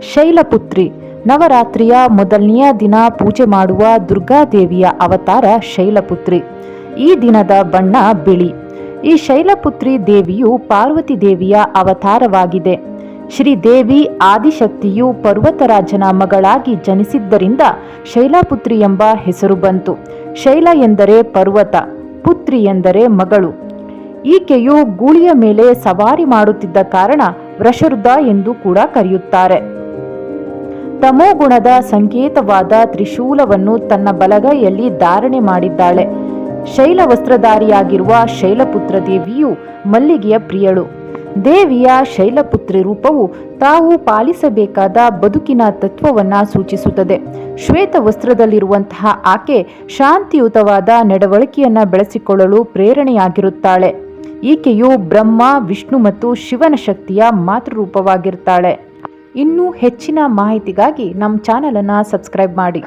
ಶೈಲಪುತ್ರಿ ನವರಾತ್ರಿಯ ಮೊದಲನೆಯ ದಿನ ಪೂಜೆ ಮಾಡುವ ದುರ್ಗಾದೇವಿಯ ಅವತಾರ ಶೈಲಪುತ್ರಿ. ಈ ದಿನದ ಬಣ್ಣ ಬಿಳಿ. ಈ ಶೈಲಪುತ್ರಿ ದೇವಿಯು ಪಾರ್ವತಿ ದೇವಿಯ ಅವತಾರವಾಗಿದೆ. ಶ್ರೀದೇವಿ ಆದಿಶಕ್ತಿಯು ಪರ್ವತರಾಜನ ಮಗಳಾಗಿ ಜನಿಸಿದ್ದರಿಂದ ಶೈಲಪುತ್ರಿ ಎಂಬ ಹೆಸರು ಬಂತು. ಶೈಲ ಎಂದರೆ ಪರ್ವತ, ಪುತ್ರಿ ಎಂದರೆ ಮಗಳು. ಈಕೆಯು ಗೂಳಿಯ ಮೇಲೆ ಸವಾರಿ ಮಾಡುತ್ತಿದ್ದ ಕಾರಣ ವೃಷರುಧ ಎಂದು ಕೂಡ ಕರೆಯುತ್ತಾರೆ. ತಮೋಗುಣದ ಸಂಕೇತವಾದ ತ್ರಿಶೂಲವನ್ನು ತನ್ನ ಬಲಗೈಯಲ್ಲಿ ಧಾರಣೆ ಮಾಡಿದ್ದಾಳೆ. ಶೈಲ ವಸ್ತ್ರಧಾರಿಯಾಗಿರುವ ಶೈಲಪುತ್ರ ದೇವಿಯು ಮಲ್ಲಿಗೆಯ ಪ್ರಿಯಳು. ದೇವಿಯ ಶೈಲಪುತ್ರಿ ರೂಪವು ತಾವು ಪಾಲಿಸಬೇಕಾದ ಬದುಕಿನ ತತ್ವವನ್ನು ಸೂಚಿಸುತ್ತದೆ. ಶ್ವೇತ ವಸ್ತ್ರದಲ್ಲಿರುವಂತಹ ಆಕೆ ಶಾಂತಿಯುತವಾದ ನಡವಳಿಕೆಯನ್ನು ಬೆಳೆಸಿಕೊಳ್ಳಲು ಪ್ರೇರಣೆಯಾಗಿರುತ್ತಾಳೆ. ಈಕೆಯು ಬ್ರಹ್ಮ, ವಿಷ್ಣು ಮತ್ತು ಶಿವನ ಶಕ್ತಿಯ ಮಾತೃರೂಪವಾಗಿರ್ತಾಳೆ. ಇನ್ನೂ ಹೆಚ್ಚಿನ ಮಾಹಿತಿಗಾಗಿ ನಮ್ಮ ಚಾನಲನ್ನು ಸಬ್ಸ್ಕ್ರೈಬ್ ಮಾಡಿ.